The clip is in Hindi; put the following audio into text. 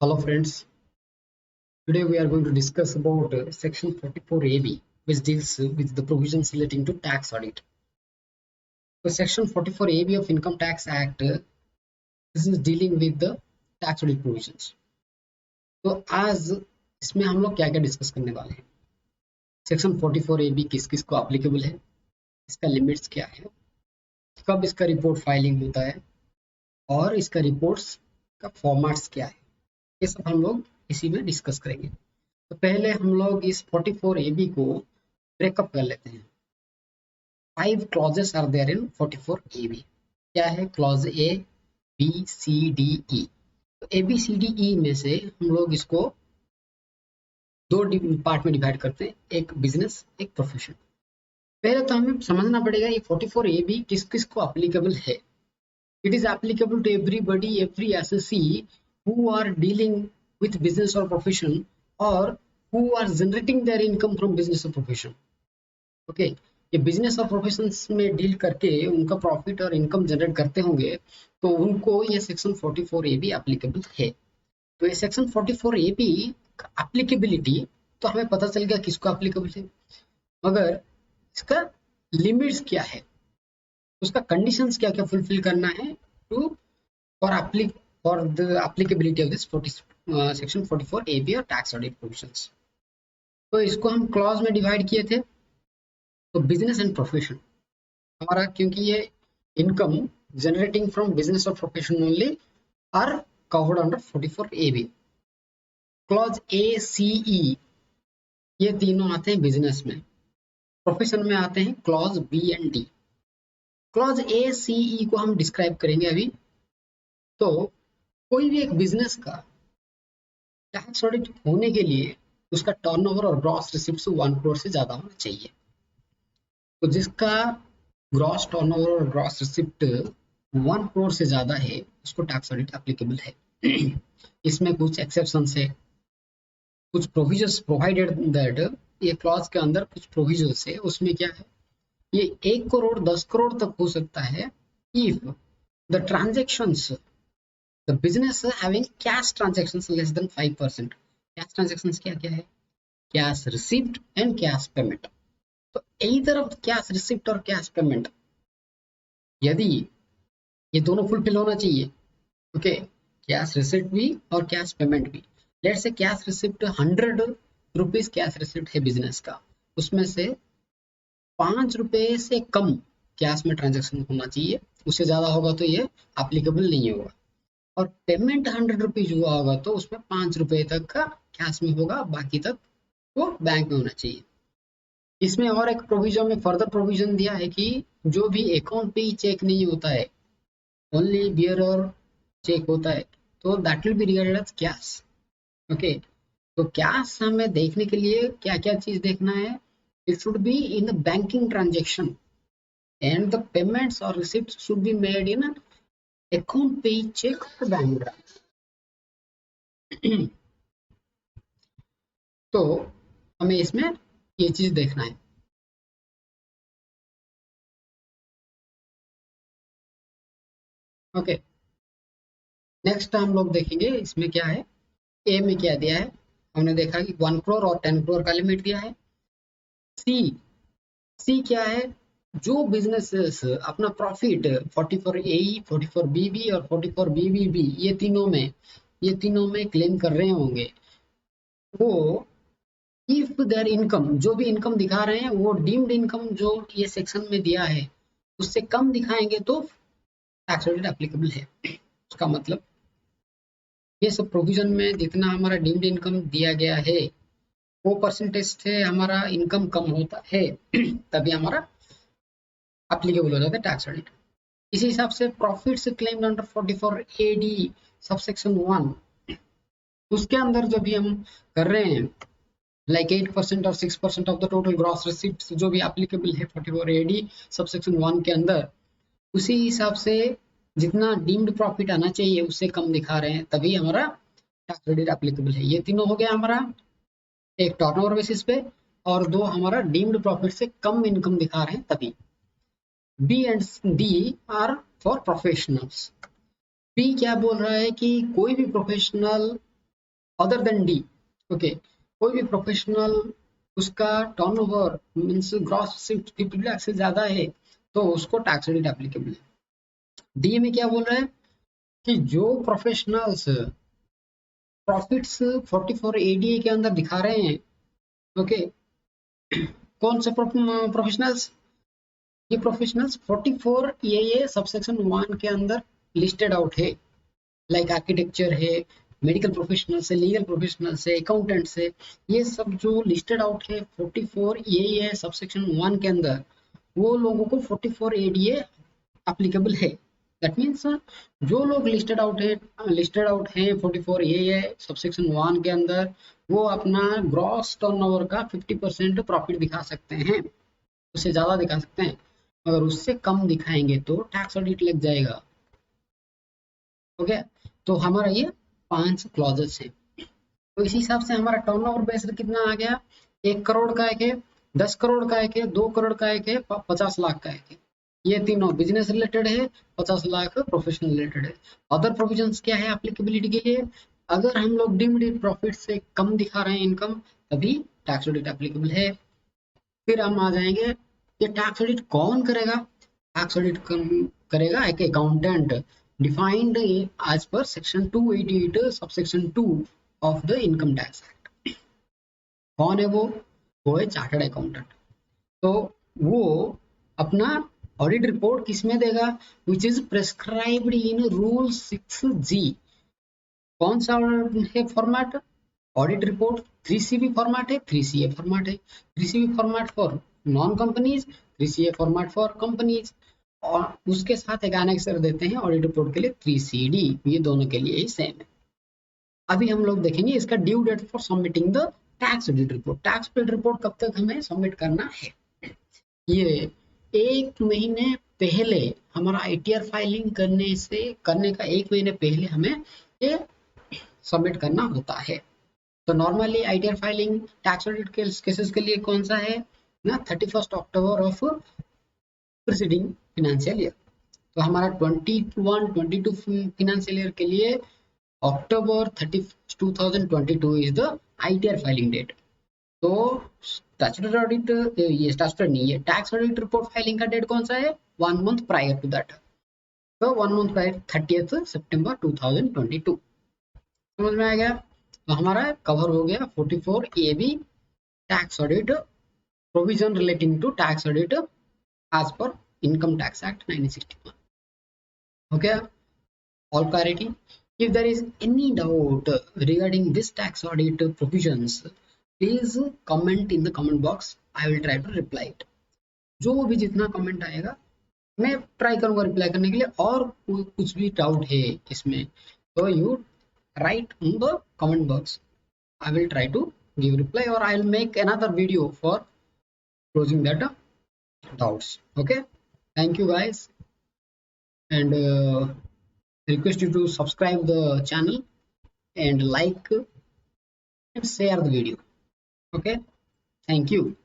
Hello friends, today we are going to discuss about section 44AB which deals with the provisions relating to tax audit. So section 44AB of Income Tax Act, this is dealing with the tax audit provisions. तो आज इसमें हम लोग क्या क्या डिस्कस करने वाले हैं। सेक्शन 44AB किस किस को एप्लीकेबल है, इसका लिमिट्स क्या है, कब इसका रिपोर्ट फाइलिंग होता है और इसका रिपोर्ट्स का फॉर्मेट्स क्या है, ये सब हम लोग इसी में डिस्कस करेंगे। तो पहले हम लोग इस 44AB को ब्रेकअप कर लेते हैं। 5 clauses are there in 44AB। क्या है clause A, B, C, D, E. तो ए बी सी डी ई में से हम लोग इसको दो पार्ट में डिवाइड करते हैं, एक बिजनेस एक प्रोफेशन। पहले तो हमें समझना पड़ेगा ये 44AB किस किस को एप्लीकेबल है। It is applicable to everybody, every SSC who are dealing with business or profession or who are generating their income from business or profession। Okay, ये बिजनेस और प्रोफेशंस में डील करके उनका प्रॉफिट और इनकम जनरेट करते होंगे तो उनको ये सेक्शन 44AB एप्लीकेबल है। तो ये सेक्शन 44AB एप्लीकेबिलिटी तो हमें पता चल गया किसको एप्लीकेबल है, मगर इसका लिमिट्स क्या है, उसका कंडीशंस क्या क्या फुलफिल करना है to for the applicability of this section 44AB और टैक्स ऑडिट प्रोविजंस। तो इसको हम क्लॉज में डिवाइड किए थे। तो बिजनेस एंड प्रोफेशन हमारा, क्योंकि ये इनकम जनरेटिंग फ्रॉम बिजनेस और profession only are covered under 44AB। Clause A, C, E ये तीनों आते हैं बिजनेस में। प्रोफेशन में आते हैं clause B and D. Clause A, C, E को हम डिस्क्राइब करेंगे अभी। तो कोई भी एक बिजनेस का टैक्स ऑडिट होने के लिए उसका टर्नओवर और ग्रॉस रिसिप्ट 1 करोड़ से ज्यादा होना चाहिए। तो जिसका ग्रॉस टर्नओवर और ग्रॉस रिसिप्ट 1 करोड़ से ज्यादा है उसको टैक्स ऑडिट एप्लीकेबल है। इसमें कुछ एक्सेप्शंस है, कुछ प्रोविजंस प्रोवाइडेड दैट, ये क्लॉज के अंदर कुछ प्रोविजंस है। उसमें क्या है, ये 1 करोड़ 10 करोड़ तक हो सकता है if the transactions, the business having cash transactions less than 5%। Cash transactions क्या क्या है, cash receipt and cash payment. तो इधर ऑफ कैश रिसिप्ट और कैश पेमेंट यदि ये दोनों फुलफिल होना चाहिए, ओके, कैश रिसिप्ट भी और कैश पेमेंट भी। लेट से cash receipt 100 rupees cash receipt है बिजनेस का, उसमें से 5 रुपए से कम कैश में ट्रांजेक्शन होना चाहिए, उससे ज्यादा होगा तो ये एप्लीकेबल नहीं होगा। और पेमेंट 100 रुपीज हुआ होगा तो उसमें 5 रुपए तक का कैश में होगा, बाकी तक वो बैंक में होना चाहिए। इसमें और एक प्रोविजन में फर्दर प्रोविजन दिया है कि जो भी अकाउंट पे चेक नहीं होता है, ओनली बियर और चेक होता है, तो that will be regarded as cash. Okay, तो कैश हमें देखने के लिए क्या क्या चीज देखना है, it should be in the banking transaction and the payments और receipt should be made in account payee cheque और बैंक ड्राफ्ट। तो हमें इसमें ये चीज देखना है। ओके, नेक्स्ट हम लोग देखेंगे इसमें क्या है। ए में क्या दिया है, हमने देखा कि 1 करोड़ और 10 करोड़ का लिमिट दिया है। सी, सी क्या है, जो बिजनेसेस अपना प्रॉफिट 44AE, 44BB और 44BBB ये तीनों में क्लेम कर रहे होंगे, वो इफ देयर इनकम, जो भी इनकम दिखा रहे हैं वो डीम्ड इनकम जो ये सेक्शन में दिया है उससे कम दिखाएंगे तो टैक्स ऑडिट एप्लीकेबल है। उसका मतलब ये सब प्रोविजन में जितना हमारा डीम्ड इनकम दिया गया है वो परसेंटेज से हमारा इनकम कम होता है तभी हमारा एप्लीकेबल हो जाता है टैक्स ऑडिट। इसी हिसाब से प्रॉफिट से क्लेम्ड अंडर 44AD सबसेक्शन 1, उसके अंदर जो भी हम कर रहे हैं लाइक 8% और 6% of the total gross receipt जो भी एप्लीकेबल है 44AD सबसेक्शन 1 के अंदर, उसी हिसाब से जितना डीम्ड प्रॉफिट आना चाहिए उससे कम दिखा रहे हैं तभी हमारा टैक्स क्रेडिट एप्लीकेबल है। ये तीनों हो गया हमारा, एक टर्नओवर बेसिस पे और दो हमारा डीम्ड प्रॉफिट से कम इनकम दिखा रहे हैं तभी। B and D R for professionals. B क्या बोल रहा है कि कोई भी professional other than D. Okay, कोई भी प्रोफेशनल उसका टर्नओवर मींस ग्रॉस 50 लाख से ज्यादा है तो उसको टैक्स क्रेडिट एप्लीकेबल है। डी में क्या बोल रहा है कि जो प्रोफेशनल्स प्रॉफिट्स 44 एडीए के अंदर दिखा रहे हैं, ओके, कौन से प्रोफेशनल्स, ये प्रोफेशनल्स 44 ये सबसेक्शन 1 के अंदर लिस्टेड आउट है, लाइक आर्किटेक्चर है, मेडिकल प्रोफेशनल से, लीगल प्रोफेशनल से, अकाउंटेंट से, ये सब जो लिस्टेड आउट है 44 ये सबसेक्शन 1 के अंदर, वो लोगों को 44 एडीए एप्लीकेबल है। दैट मीन्स जो लोग लिस्टेड आउट है 44 ये सबसेक्शन 1 के अंदर, वो अपना ग्रॉस टर्नओवर का 50% प्रॉफिट दिखा सकते हैं, उससे ज्यादा दिखा सकते हैं। अगर उससे कम दिखाएंगे तो टैक्स ऑडिट लग जाएगा। ओके, तो हमारा ये 5 क्लॉजेस है। तो इस हिसाब से हमारा टर्नओवर बेस्ड कितना आ गया, 1 करोड़ का एक है, 10 करोड़ का एक है, 2 करोड़ का एक है, 50 लाख का एक है। ये तीनों बिजनेस रिलेटेड है, 50 लाख प्रोफेशनल रिलेटेड है। अदर प्रोविजंस क्या है एप्लीकेबिलिटी के लिए, अगर हम लोग डीम्ड प्रॉफिट से कम दिखा रहे हैं इनकम, तभी टैक्स ऑडिट एप्लीकेबल है। फिर हम आ जाएंगे, ये टैक्स ऑडिट कौन करेगा, टैक्स ऑडिट करेगा एक accountant defined as per section 288 subsection 2 of the income tax act. कौन है वो है चार्टर्ड अकाउंटेंट। तो वो अपना ऑडिट रिपोर्ट किसमें देगा, which is prescribed in rule 6G। कौन सा है format, audit report 3CB format है, 3CA फॉर्मेट है। 3CB format for non companies, 3CA format for companies, और उसके साथ एक एनेक्सर देते हैं ऑडिट रिपोर्ट के लिए 3CD, ये दोनों के लिए ही सेम है। अभी हम लोग देखेंगे इसका due date for submitting the tax audit report. Tax audit report कब तक हमें सबमिट करना है, ये 1 महीने पहले, हमारा ITR फाइलिंग करने का 1 महीने पहले हमें ये सबमिट करना होता है। तो normally ITR filing tax audit cases के लिए कौन सा है ना, 31 October of preceding financial year. तो हमारा 21-22 फिनेंशियल ईयर के लिए October 30 2022 is the ITR filing date. तो स्टैट्यूटरी ऑडिट, ये स्टैट्यूटरी नहीं है, टैक्स ऑडिट रिपोर्ट फाइलिंग का डेट कौन सा है, 1 मंथ प्रायर टू दैट। तो 1 मंथ प्रायर 30 सितंबर 2022। समझ में आ गया। तो हमारा कवर हो गया 44 AB tax audit provision relating to tax audit as per income tax act 1961। Okay, all clarity? If there is any doubt regarding this tax audit provisions, please comment in the comment box. I will try to reply it. जो भी जितना कमेंट आएगा मैं ट्राई करूंगा रिप्लाई करने के लिए, और कुछ भी डाउट है इसमें तो you right in the comment box, I will try to give reply, or I will make another video for closing that doubts. Okay, thank you guys, and request you to subscribe the channel and like and share the video. Okay, thank you.